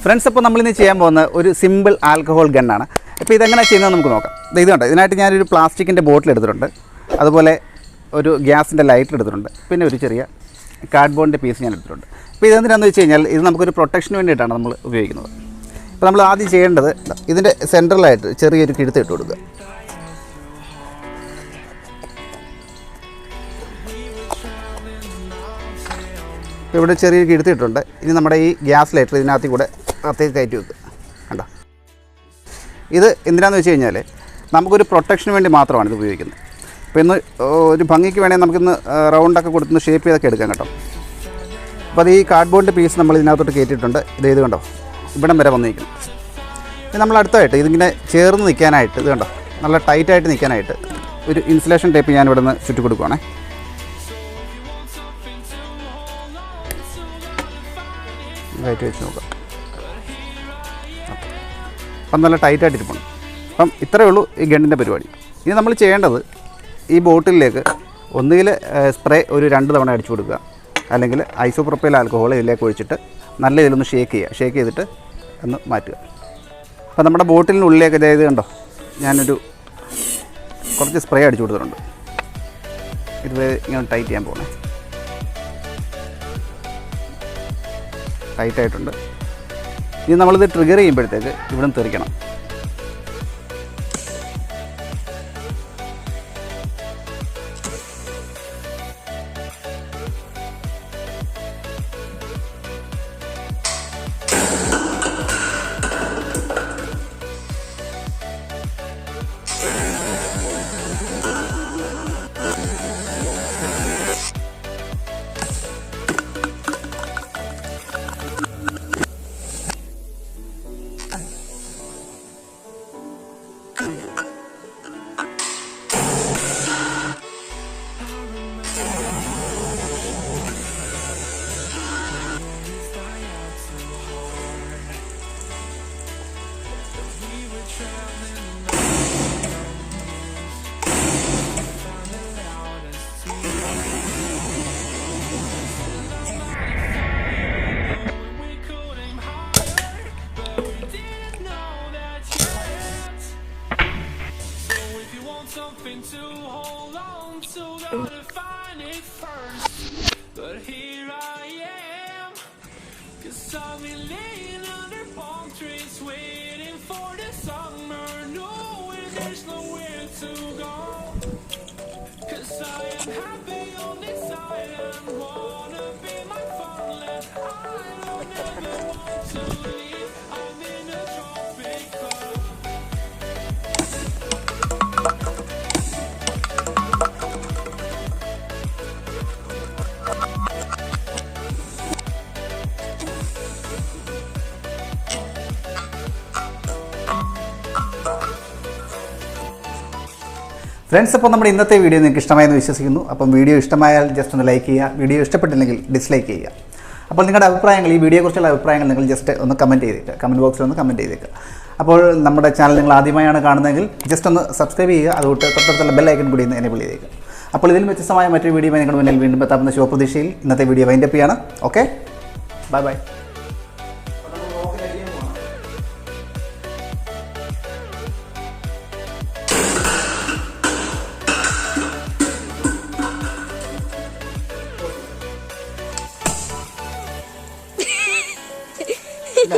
Friends, അപ്പോൾ നമ്മളിന്ന് ചെയ്യാൻ പോകുന്ന ഒരു സിമ്പിൾ ആൽക്കഹോൾ ഗണ്ണാണ്. അപ്പോൾ ഇതെങ്ങനെ ചെയ്യുന്നത് നമുക്ക് നോക്കാം. ഇത് കണ്ടോ, ഇതിനായിട്ട് ഞാനൊരു പ്ലാസ്റ്റിക്കിൻ്റെ ബോട്ടിൽ എടുത്തിട്ടുണ്ട്, അതുപോലെ ഒരു ഗ്യാസിൻ്റെ ലൈറ്റർ എടുത്തിട്ടുണ്ട്, പിന്നെ ഒരു ചെറിയ കാർഡ്ബോർഡിൻ്റെ പീസ് ഞാൻ എടുത്തിട്ടുണ്ട്. അപ്പോൾ ഇതെന്തിനാണെന്ന് വെച്ച് കഴിഞ്ഞാൽ ഇത് നമുക്കൊരു പ്രൊട്ടക്ഷന് വേണ്ടിയിട്ടാണ് നമ്മൾ ഉപയോഗിക്കുന്നത്. അപ്പോൾ നമ്മൾ ആദ്യം ചെയ്യേണ്ടത് ഇതിൻ്റെ സെൻട്രലായിട്ട് ചെറിയൊരു കിഴുത്ത് ഇട്ട് കൊടുക്കുക. ഇവിടെ ചെറിയൊരു കിഴുത്തിട്ടുണ്ട്. ഇനി നമ്മുടെ ഈ ഗ്യാസ് ലൈറ്റർ ഇതിനകത്ത് കൂടെ അകത്തേക്ക് കയറ്റി വെക്കുക. കണ്ടോ, ഇത് എന്തിനാണെന്ന് വെച്ച് കഴിഞ്ഞാൽ നമുക്കൊരു പ്രൊട്ടക്ഷന് വേണ്ടി മാത്രമാണ് ഇത് ഉപയോഗിക്കുന്നത്. അപ്പോൾ ഇന്ന് ഒരു ഭംഗിക്ക് വേണമെങ്കിൽ നമുക്കിന്ന് റൗണ്ടൊക്കെ കൊടുത്ത് ഷേപ്പ് ചെയ്തൊക്കെ എടുക്കാം കേട്ടോ. അപ്പോൾ അത് ഈ കാർഡ്ബോർഡിൻ്റെ പീസ് നമ്മൾ ഇതിനകത്തോട്ട് കയറ്റിയിട്ടുണ്ട്. ഇത് കണ്ടോ, ഇവിടം വരെ വന്നിരിക്കുന്നു. ഇനി നമ്മൾ അടുത്തായിട്ട് ഇതിങ്ങനെ ചേർന്ന് നിൽക്കാനായിട്ട് ഇത് കണ്ടോ, നല്ല ടൈറ്റായിട്ട് നിൽക്കാനായിട്ട് ഒരു ഇൻസുലേഷൻ ടേപ്പ് ഞാൻ ഇവിടെ നിന്ന് ചുറ്റി കൊടുക്കുവാണേ. കയറ്റി വെച്ച് നോക്കാം. അപ്പം നല്ല ടൈറ്റായിട്ടിരിപ്പുണ്ട്. അപ്പം ഇത്രയേ ഉള്ളൂ ഈ ഗണ്ണിൻ്റെ പരിപാടി. ഇനി നമ്മൾ ചെയ്യേണ്ടത് ഈ ബോട്ടിലേക്ക് ഒന്നുകിൽ സ്പ്രേ ഒരു 2 തവണ അടിച്ചു കൊടുക്കുക, അല്ലെങ്കിൽ ഐസോപ്രോപ്പൈൽ ആൽക്കഹോൾ ഇതിലേക്ക് ഒഴിച്ചിട്ട് നല്ല ഇതിലൊന്ന് ഷേക്ക് ചെയ്തിട്ട് ഒന്ന് മാറ്റുക. അപ്പോൾ നമ്മുടെ ബോട്ടിലിനുള്ളിലേക്ക് അതായത് കണ്ടോ, ഞാനൊരു കുറച്ച് സ്പ്രേ അടിച്ചു കൊടുത്തിട്ടുണ്ട്. ഇത് ഇങ്ങനെ ടൈറ്റ് ചെയ്യാൻ പോകണേ. ടൈറ്റായിട്ടുണ്ട്. ഇനി നമ്മളിത് ട്രിഗർ ചെയ്യുമ്പോഴത്തേക്ക് ഇവിടെ നിന്ന് തെറിക്കണം. Something to hold on to, gotta find it first. But here I am, 'cause I've been laying under palm trees, waiting for the summer, knowing there's nowhere to go. 'Cause I am happy on this island, wanna be my funland. I don't ever want to leave, I'm in a tropic club. Friends, അപ്പോൾ നമ്മുടെ ഇന്നത്തെ video നിങ്ങൾക്ക് ഇഷ്ടമായെന്ന് വിശ്വസിക്കുന്നു. അപ്പം video ഇഷ്ടമായാൽ just ഒന്ന് like ചെയ്യുക, വീഡിയോ ഇഷ്ടപ്പെട്ടില്ലെങ്കിൽ ഡിസ്ലൈക്ക് ചെയ്യുക. അപ്പോൾ നിങ്ങളുടെ അഭിപ്രായങ്ങൾ, ഈ വീഡിയോയെക്കുറിച്ചുള്ള അഭിപ്രായങ്ങൾ നിങ്ങൾ ജസ്റ്റ് ഒന്ന് കമൻറ്റ് ചെയ്തേക്കുക, കമൻറ്റ് ബോക്സിൽ ഒന്ന് കമൻറ്റ് ചെയ്തേക്കുക. അപ്പോൾ നമ്മുടെ ചാനൽ നിങ്ങൾ ആദ്യമായാണ് കാണുന്നതെങ്കിൽ ജസ്റ്റ് ഒന്ന് സബ്സ്ക്രൈബ് ചെയ്യുക, അതുകൊണ്ട് തൊട്ടടുത്തുള്ള ബെൽ ഐക്കൺ കൂടി ഒന്ന് എനേബിൾ ചെയ്തേക്കുക. അപ്പോൾ ഇതിൽ വ്യത്യസ്തമായ മറ്റൊരു വീഡിയോ നിങ്ങളുടെ മുന്നിൽ വീണ്ടും എത്താവുന്ന ശുഭപ്രതീക്ഷയിൽ ഇന്നത്തെ വീഡിയോ വൈൻഡപ്പ് ചെയ്യാണ്. Okay, bye bye. No.